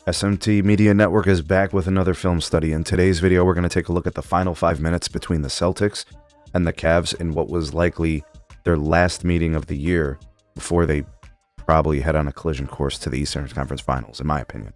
SMT Media Network is back with another film study. In today's video, we're going to take a look at the final 5 minutes between the Celtics and the Cavs in what was likely their last meeting of the year before they probably head on a collision course to the Eastern Conference Finals, in my opinion.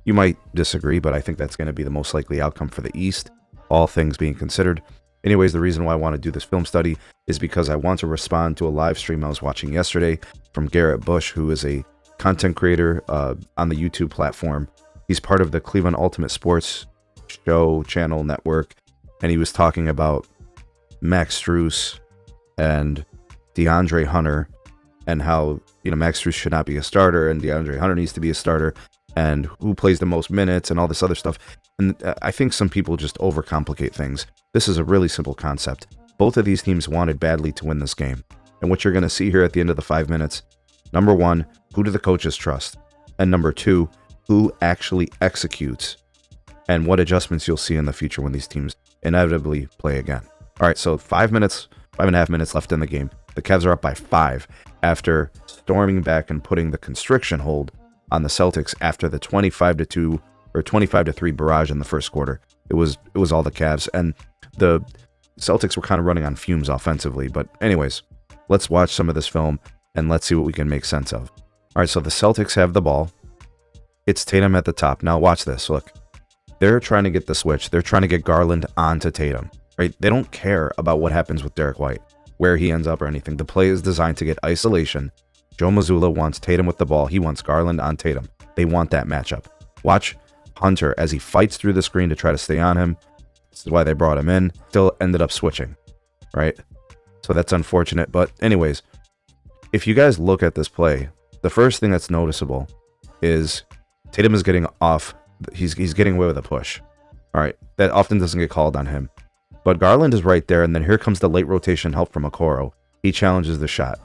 You might disagree, but I think that's going to be the most likely outcome for the East, all things being considered. Anyways, the reason why I want to do this film study is because I want to respond to a live stream I was watching yesterday from Garrett Bush, who is a content creator on the YouTube platform. He's part of the Cleveland Ultimate Sports Show channel network, and he was talking about Max Strus and DeAndre Hunter and how, Max Strus should not be a starter and DeAndre Hunter needs to be a starter and who plays the most minutes and all this other stuff. And I think some people just overcomplicate things. This is a really simple concept. Both of these teams wanted badly to win this game. And what you're going to see here at the end of the 5 minutes, number one, who do the coaches trust? And number two, who actually executes? And what adjustments you'll see in the future when these teams inevitably play again. All right, so 5 minutes, 5.5 minutes left in the game. The Cavs are up by 5 after storming back and putting the constriction hold on the Celtics after the 25-2 or 25-3 barrage in the first quarter. It was all the Cavs, and the Celtics were kind of running on fumes offensively. But anyways, let's watch some of this film and let's see what we can make sense of. All right, so the Celtics have the ball. It's Tatum at the top. Now watch this. Look, they're trying to get the switch. They're trying to get Garland onto Tatum, right? They don't care about what happens with Derek White, where he ends up or anything. The play is designed to get isolation. Joe Mazzulla wants Tatum with the ball. He wants Garland on Tatum. They want that matchup. Watch Hunter as he fights through the screen to try to stay on him. This is why they brought him in. Still ended up switching, right? So that's unfortunate. But anyways, if you guys look at this play, the first thing that's noticeable is Tatum is getting off. He's getting away with a push. All right, that often doesn't get called on him. But Garland is right there, and then here comes the late rotation help from Okoro. He challenges the shot.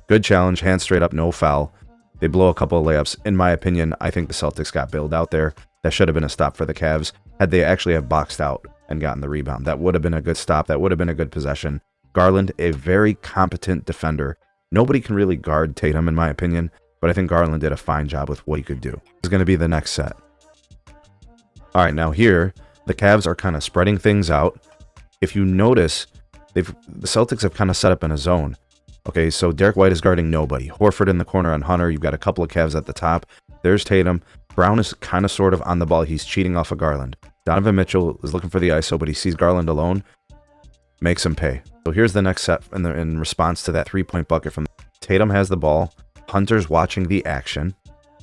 Good challenge, hands straight up, no foul. They blow a couple of layups. In my opinion, I think the Celtics got bailed out there. That should have been a stop for the Cavs. Had they actually have boxed out and gotten the rebound, that would have been a good stop. That would have been a good possession. Garland, a very competent defender. Nobody can really guard Tatum, in my opinion, but I think Garland did a fine job with what he could do. This is going to be the next set. All right, now here, the Cavs are kind of spreading things out. If you notice, the Celtics have kind of set up in a zone. Okay, so Derek White is guarding nobody. Horford in the corner on Hunter. You've got a couple of Cavs at the top. There's Tatum. Brown is kind of sort of on the ball. He's cheating off of Garland. Donovan Mitchell is looking for the ISO, but he sees Garland alone. Makes him pay. So here's the next set in response to that three-point bucket from Tatum has the ball. Hunter's watching the action,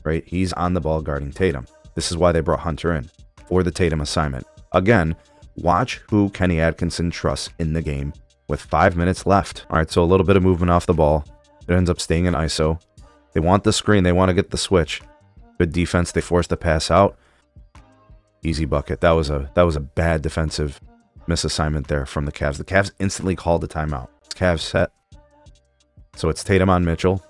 right? He's on the ball guarding Tatum. This is why they brought Hunter in for the Tatum assignment. Again, watch who Kenny Atkinson trusts in the game with 5 minutes left. All right, so a little bit of movement off the ball. It ends up staying in ISO. They want the screen. They want to get the switch. Good defense. They force the pass out. Easy bucket. That was a bad defensive misassignment there from the Cavs. The Cavs instantly called the timeout. Cavs set. So it's Tatum on Mitchell.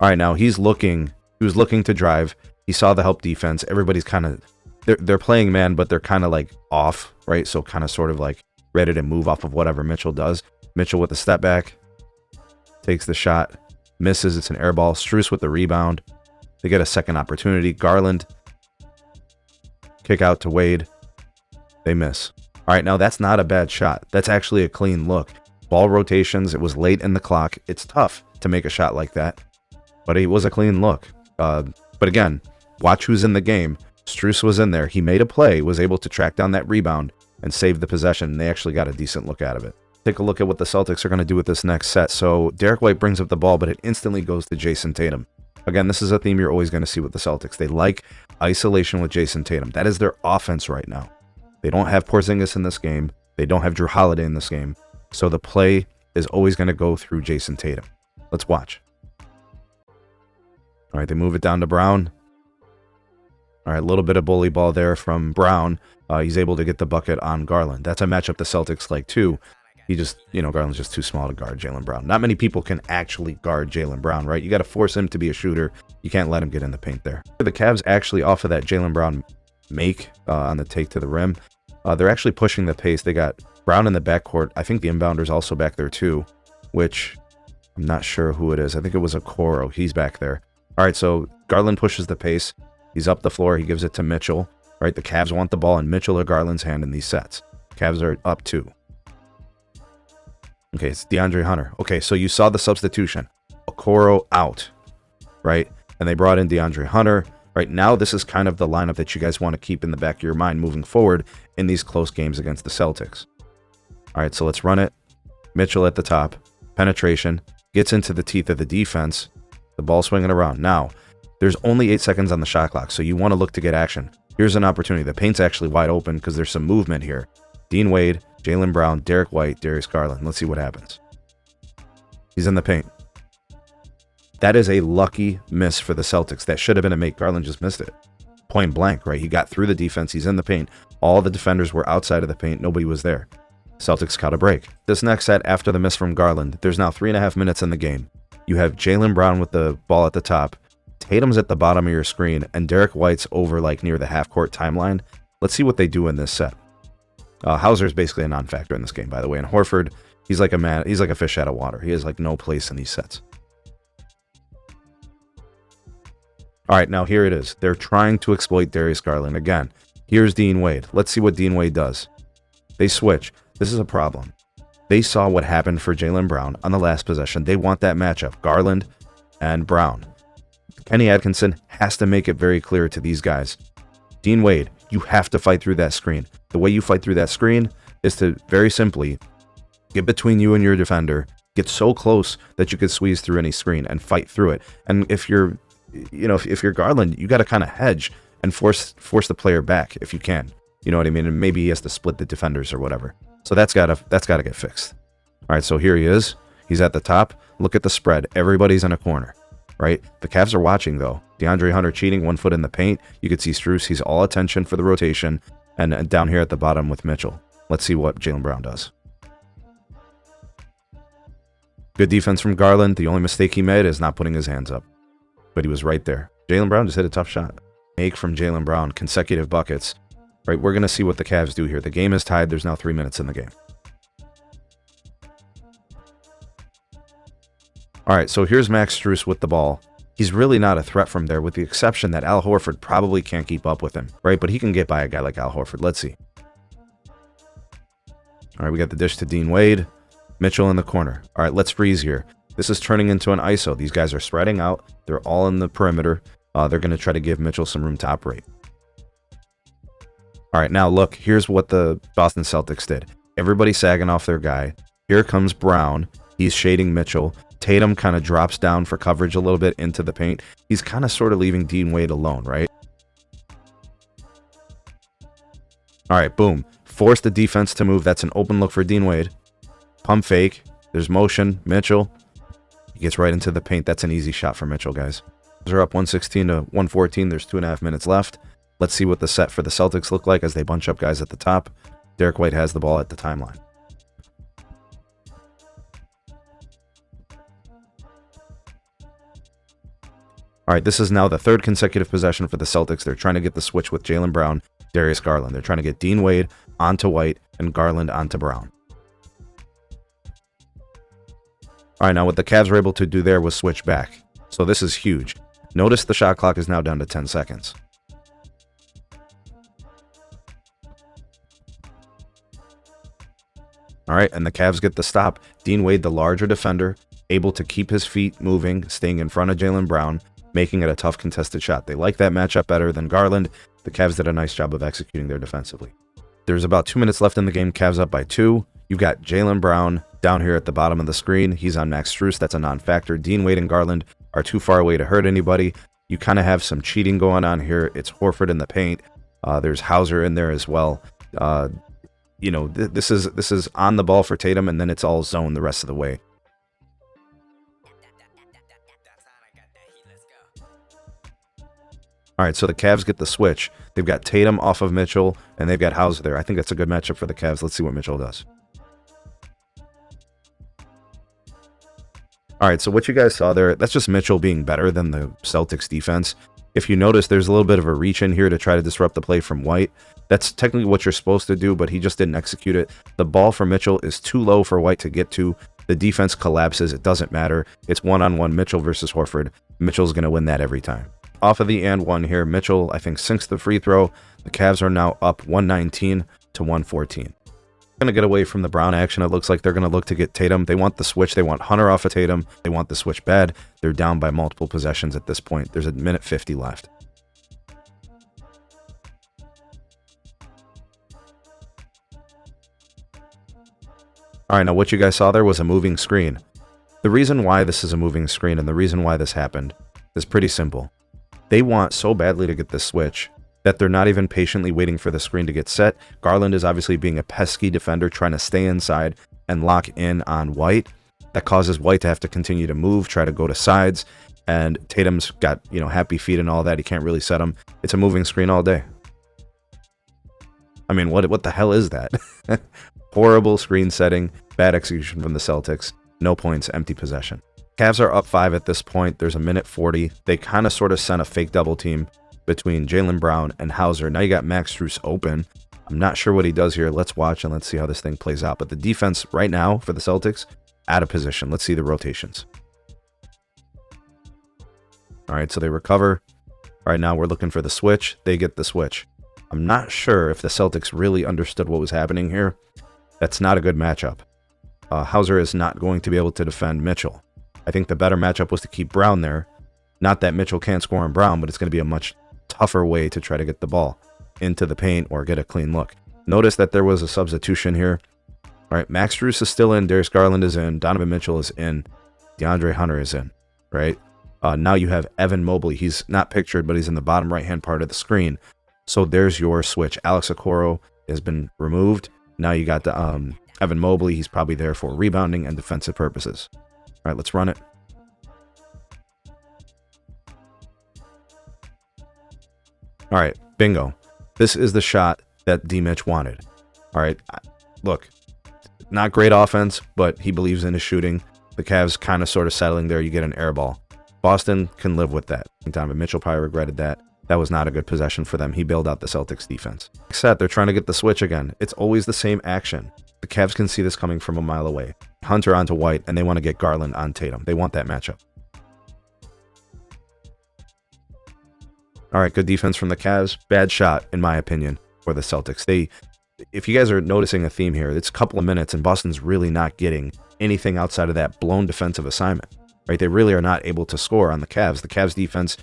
All right, now he was looking to drive. He saw the help defense. Everybody's kind of, they're playing man, but they're kind of like off, right? So kind of sort of like ready to move off of whatever Mitchell does. Mitchell with the step back, takes the shot, misses. It's an air ball. Strus with the rebound. They get a second opportunity. Garland, kick out to Wade. They miss. All right, now that's not a bad shot. That's actually a clean look. Ball rotations. It was late in the clock. It's tough to make a shot like that, but it was a clean look. But again, watch who's in the game. Strus was in there. He made a play, was able to track down that rebound and save the possession. And they actually got a decent look out of it. Take a look at what the Celtics are going to do with this next set. So Derek White brings up the ball, but it instantly goes to Jason Tatum. Again, this is a theme you're always going to see with the Celtics. They like isolation with Jason Tatum. That is their offense right now. They don't have Porzingis in this game. They don't have Drew Holiday in this game. So the play is always going to go through Jason Tatum. Let's watch. All right, they move it down to Brown. All right, a little bit of bully ball there from Brown. He's able to get the bucket on Garland. That's a matchup the Celtics like too. He just, Garland's just too small to guard Jaylen Brown. Not many people can actually guard Jaylen Brown, right? You got to force him to be a shooter. You can't let him get in the paint there. The Cavs actually off of that Jaylen Brown make on the take to the rim. They're actually pushing the pace. They got Brown in the backcourt. I think the inbounder's also back there too, which I'm not sure who it is. I think it was Okoro. He's back there. All right, so Garland pushes the pace. He's up the floor. He gives it to Mitchell. Right, the Cavs want the ball in Mitchell or Garland's hand in these sets. Cavs are up 2. Okay, it's DeAndre Hunter. Okay, so you saw the substitution. Okoro out, right? And they brought in DeAndre Hunter. Right now, this is kind of the lineup that you guys want to keep in the back of your mind moving forward in these close games against the Celtics. All right, so let's run it. Mitchell at the top. Penetration. Gets into the teeth of the defense. The ball swinging around. Now, there's only 8 seconds on the shot clock, so you want to look to get action. Here's an opportunity. The paint's actually wide open because there's some movement here. Dean Wade, Jaylen Brown, Derek White, Darius Garland. Let's see what happens. He's in the paint. That is a lucky miss for the Celtics. That should have been a make. Garland just missed it. Point blank, right? He got through the defense. He's in the paint. All the defenders were outside of the paint. Nobody was there. Celtics caught a break. This next set, after the miss from Garland, there's now 3.5 minutes in the game. You have Jaylen Brown with the ball at the top. Tatum's at the bottom of your screen, and Derek White's over like near the half-court timeline. Let's see what they do in this set. Hauser's basically a non-factor in this game, by the way. And Horford, he's like a fish out of water. He has like no place in these sets. All right, now here it is. They're trying to exploit Darius Garland again. Here's Dean Wade. Let's see what Dean Wade does. They switch. This is a problem. They saw what happened for Jaylen Brown on the last possession. They want that matchup, Garland and Brown. Kenny Atkinson has to make it very clear to these guys. Dean Wade, you have to fight through that screen. The way you fight through that screen is to very simply get between you and your defender, get so close that you could squeeze through any screen and fight through it. And if you're Garland, you got to kind of hedge and force the player back if you can. You know what I mean? And maybe he has to split the defenders or whatever. So that's got to get fixed. All right, so here he is. He's at the top. Look at the spread. Everybody's in a corner. Right? The Cavs are watching, though. DeAndre Hunter cheating, 1 foot in the paint. You could see Strus. He's all attention for the rotation. And down here at the bottom with Mitchell. Let's see what Jaylen Brown does. Good defense from Garland. The only mistake he made is not putting his hands up. But he was right there. Jaylen Brown just hit a tough shot. Make from Jaylen Brown. Consecutive buckets. Right? We're going to see what the Cavs do here. The game is tied. There's now 3 minutes in the game. All right, so here's Max Strus with the ball. He's really not a threat from there, with the exception that Al Horford probably can't keep up with him, right? But he can get by a guy like Al Horford. Let's see. All right, we got the dish to Dean Wade. Mitchell in the corner. All right, let's freeze here. This is turning into an ISO. These guys are spreading out. They're all in the perimeter. They're going to try to give Mitchell some room to operate. All right, now look, here's what the Boston Celtics did. Everybody sagging off their guy. Here comes Brown. He's shading Mitchell. Tatum kind of drops down for coverage a little bit into the paint. He's kind of sort of leaving Dean Wade alone, right? All right, boom. Force the defense to move. That's an open look for Dean Wade. Pump fake. There's motion. Mitchell. He gets right into the paint. That's an easy shot for Mitchell, guys. They're up 116 to 114. There's 2.5 minutes left. Let's see what the set for the Celtics look like as they bunch up guys at the top. Derek White has the ball at the timeline. All right, this is now the 3rd consecutive possession for the Celtics. They're trying to get the switch with Jaylen Brown, Darius Garland. They're trying to get Dean Wade onto White and Garland onto Brown. All right, now what the Cavs were able to do there was switch back. So this is huge. Notice the shot clock is now down to 10 seconds. All right, and the Cavs get the stop. Dean Wade, the larger defender, able to keep his feet moving, staying in front of Jaylen Brown, making it a tough contested shot. They like that matchup better than Garland. The Cavs did a nice job of executing there defensively. There's about 2 minutes left in the game. Cavs up by 2. You've got Jaylen Brown down here at the bottom of the screen. He's on Max Strus. That's a non-factor. Dean Wade and Garland are too far away to hurt anybody. You kind of have some cheating going on here. It's Horford in the paint. There's Hauser in there as well. This is on the ball for Tatum, and then it's all zone the rest of the way. All right, so the Cavs get the switch. They've got Tatum off of Mitchell, and they've got Hauser there. I think that's a good matchup for the Cavs. Let's see what Mitchell does. All right, so what you guys saw there, that's just Mitchell being better than the Celtics defense. If you notice, there's a little bit of a reach in here to try to disrupt the play from White. That's technically what you're supposed to do, but he just didn't execute it. The ball for Mitchell is too low for White to get to. The defense collapses. It doesn't matter. It's one-on-one Mitchell versus Horford. Mitchell's going to win that every time. off of the and one here. Mitchell, I think, sinks the free throw. The Cavs are now up 119 to 114. Going to get away from the Brown action. It looks like they're going to look to get Tatum. They want the switch. They want Hunter off of Tatum. They want the switch bad. They're down by multiple possessions at this point. There's a minute 50 left. All right, now what you guys saw there was a moving screen. The reason why this is a moving screen and the reason why this happened is pretty simple. They want so badly to get this switch that they're not even patiently waiting for the screen to get set. Garland is obviously being a pesky defender, trying to stay inside and lock in on White. That causes White to have to continue to move, try to go to sides, and Tatum's got, happy feet and all that. He can't really set them. It's a moving screen all day. I mean, what the hell is that? Horrible screen setting, bad execution from the Celtics. No points, empty possession. Cavs are up 5 at this point. There's a minute 40. They kind of sort of sent a fake double team between Jaylen Brown and Hauser. Now you got Max Strus open. I'm not sure what he does here. Let's watch and let's see how this thing plays out. But the defense right now for the Celtics, out of position. Let's see the rotations. All right, so they recover. All right, now we're looking for the switch. They get the switch. I'm not sure if the Celtics really understood what was happening here. That's not a good matchup. Hauser is not going to be able to defend Mitchell. I think the better matchup was to keep Brown there. Not that Mitchell can't score on Brown, but it's going to be a much tougher way to try to get the ball into the paint or get a clean look. Notice that there was a substitution here. All right, Max Strus is still in. Darius Garland is in. Donovan Mitchell is in. DeAndre Hunter is in, right? Now you have Evan Mobley. He's not pictured, but he's in the bottom right-hand part of the screen. So there's your switch. Alex Okoro has been removed. Now you got the Evan Mobley. He's probably there for rebounding and defensive purposes. All right, let's run it. All right, bingo. This is the shot that D-Mitch wanted. All right, look, not great offense, but he believes in his shooting. The Cavs kind of sort of settling there. You get an air ball. Boston can live with that. Donovan Mitchell probably regretted that. That was not a good possession for them. He bailed out the Celtics defense. Except they're trying to get the switch again. It's always the same action. The Cavs can see this coming from a mile away. Hunter onto White, and they want to get Garland on Tatum. They want that matchup. All right, good defense from the Cavs. Bad shot, in my opinion, for the Celtics. If you guys are noticing a theme here, it's a couple of minutes, and Boston's really not getting anything outside of that blown defensive assignment. Right? They really are not able to score on the Cavs. The Cavs defense,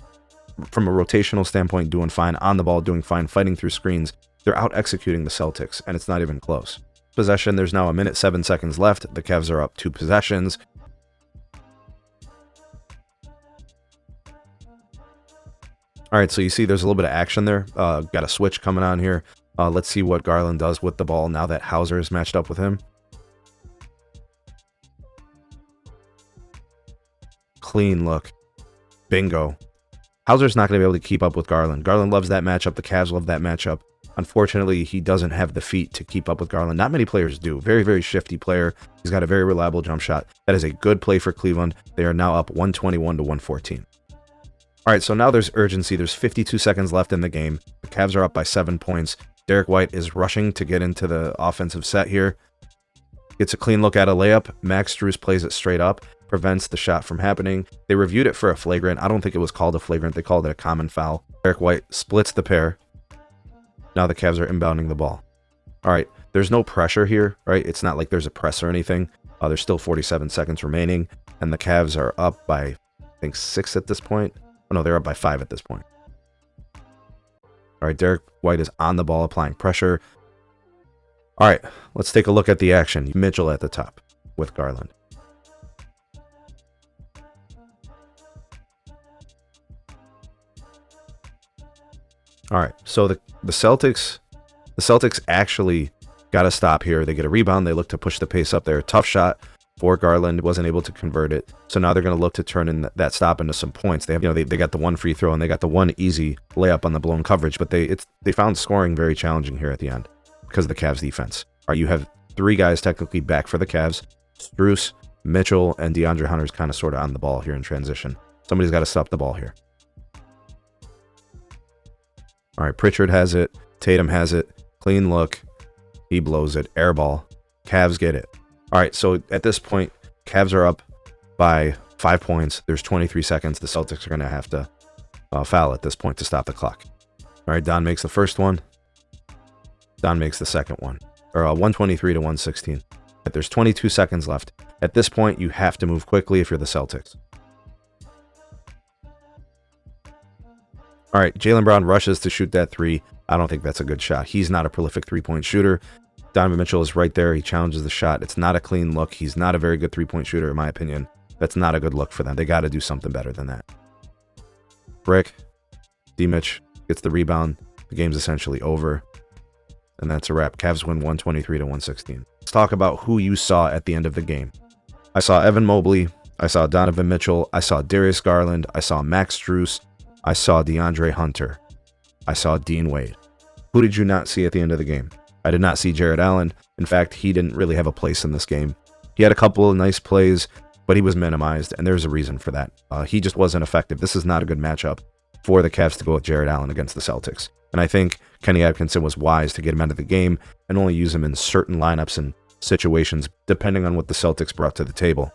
from a rotational standpoint, doing fine. On the ball, doing fine. Fighting through screens. They're out executing the Celtics, and it's not even close. Possession, there's now a minute 7 seconds left. The Cavs are up 2 possessions. All right, so you see there's a little bit of action there. Got a switch coming on here. Let's see what Garland does with the ball now that Hauser is matched up with him. Clean look. Bingo. Hauser's not going to be able to keep up with Garland. Garland loves that matchup. The Cavs love that matchup. Unfortunately, he doesn't have the feet to keep up with Garland. Not many players do. Very, very shifty player. He's got a very reliable jump shot. That is a good play for Cleveland. They are now up 121 to 114. All right, so now there's urgency. There's 52 seconds left in the game. The Cavs are up by 7 points. Derek White is rushing to get into the offensive set here. Gets a clean look at a layup. Max Strus plays it straight up. Prevents the shot from happening. They reviewed it for a flagrant. I don't think it was called a flagrant. They called it a common foul. Derek White splits the pair. Now the Cavs are inbounding the ball. All right, there's no pressure here, right? It's not like there's a press or anything. There's still 47 seconds remaining, and the Cavs are up by, I think, 6 at this point. Oh, no, they're up by 5 at this point. All right, Derek White is on the ball, applying pressure. All right, let's take a look at the action. Mitchell at the top with Garland. All right, so the Celtics actually got a stop here. They get a rebound. They look to push the pace up there. Tough shot for Garland. Wasn't able to convert it. So now they're going to look to turn in that stop into some points. They have, they got the one free throw and they got the one easy layup on the blown coverage. But they found scoring very challenging here at the end because of the Cavs defense. All right, you have 3 guys technically back for the Cavs. Strus, Mitchell, and DeAndre Hunter's kind of sort of on the ball here in transition. Somebody's got to stop the ball here. All right, Pritchard has it. Tatum has it. Clean look. He blows it. Air ball. Cavs get it. All right, so at this point, Cavs are up by 5 points. There's 23 seconds. The Celtics are going to have to foul at this point to stop the clock. All right, Don makes the first one. Don makes the second one. Or 123 to 116. There's 22 seconds left. At this point, you have to move quickly if you're the Celtics. All right, Jaylen Brown rushes to shoot that three. I don't think that's a good shot. He's not a prolific three-point shooter. Donovan Mitchell is right there. He challenges the shot. It's not a clean look. He's not a very good three-point shooter, in my opinion. That's not a good look for them. They got to do something better than that. Brick. D-Mitch gets the rebound. The game's essentially over. And that's a wrap. Cavs win 123 to 116. Let's talk about who you saw at the end of the game. I saw Evan Mobley. I saw Donovan Mitchell. I saw Darius Garland. I saw Max Strus. I saw DeAndre Hunter. I saw Dean Wade. Who did you not see at the end of the game? I did not see Jared Allen. In fact, he didn't really have a place in this game. He had a couple of nice plays, but he was minimized, and there's a reason for that. He just wasn't effective. This is not a good matchup for the Cavs to go with Jared Allen against the Celtics. And I think Kenny Atkinson was wise to get him out of the game and only use him in certain lineups and situations, depending on what the Celtics brought to the table.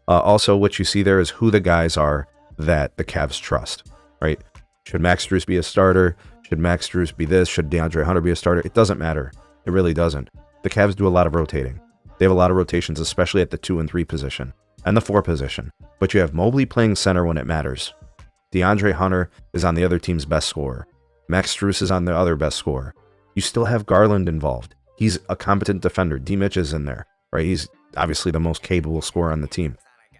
Also, what you see there is who the guys are that the Cavs trust, right? Should Max Strus be a starter? Should Max Strus be this? Should DeAndre Hunter be a starter? It doesn't matter. It really doesn't. The Cavs do a lot of rotating. They have a lot of rotations, especially at the 2 and 3 position and the 4 position. But you have Mobley playing center when it matters. DeAndre Hunter is on the other team's best scorer. Max Strus is on the other best scorer. You still have Garland involved. He's a competent defender. D-Mitch is in there, right? He's obviously the most capable scorer on the team.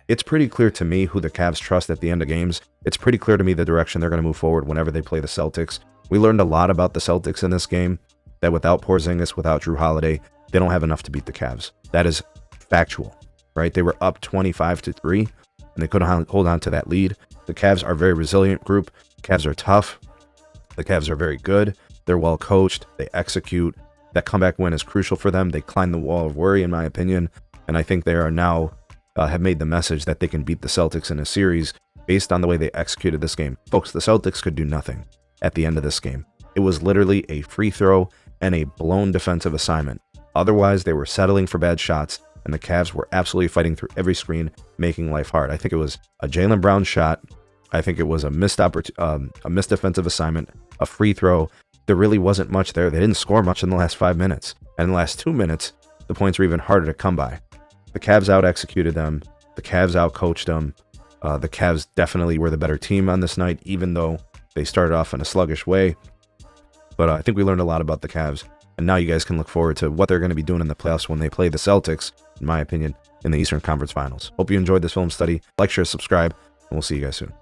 It's pretty clear to me who the Cavs trust at the end of games. It's pretty clear to me the direction they're going to move forward whenever they play the Celtics. We learned a lot about the Celtics in this game, that without Porzingis, without Drew Holiday, they don't have enough to beat the Cavs. That is factual, right? They were up 25-3, and they couldn't hold on to that lead. The Cavs are a very resilient group. The Cavs are tough. The Cavs are very good. They're well coached. They execute. That comeback win is crucial for them. They climbed the wall of worry, in my opinion, and I think they are now have made the message that they can beat the Celtics in a series based on the way they executed this game. Folks, the Celtics could do nothing at the end of this game. It was literally a free throw and a blown defensive assignment. Otherwise, they were settling for bad shots, and the Cavs were absolutely fighting through every screen, making life hard. I think it was a Jaylen Brown shot. I think it was a missed defensive assignment, a free throw. There really wasn't much there. They didn't score much in the last 5 minutes. And in the last 2 minutes, the points were even harder to come by. The Cavs out-executed them. The Cavs out-coached them. The Cavs definitely were the better team on this night, even though they started off in a sluggish way. But I think we learned a lot about the Cavs. And now you guys can look forward to what they're going to be doing in the playoffs when they play the Celtics, in my opinion, in the Eastern Conference Finals. Hope you enjoyed this film study. Like, share, subscribe, and we'll see you guys soon.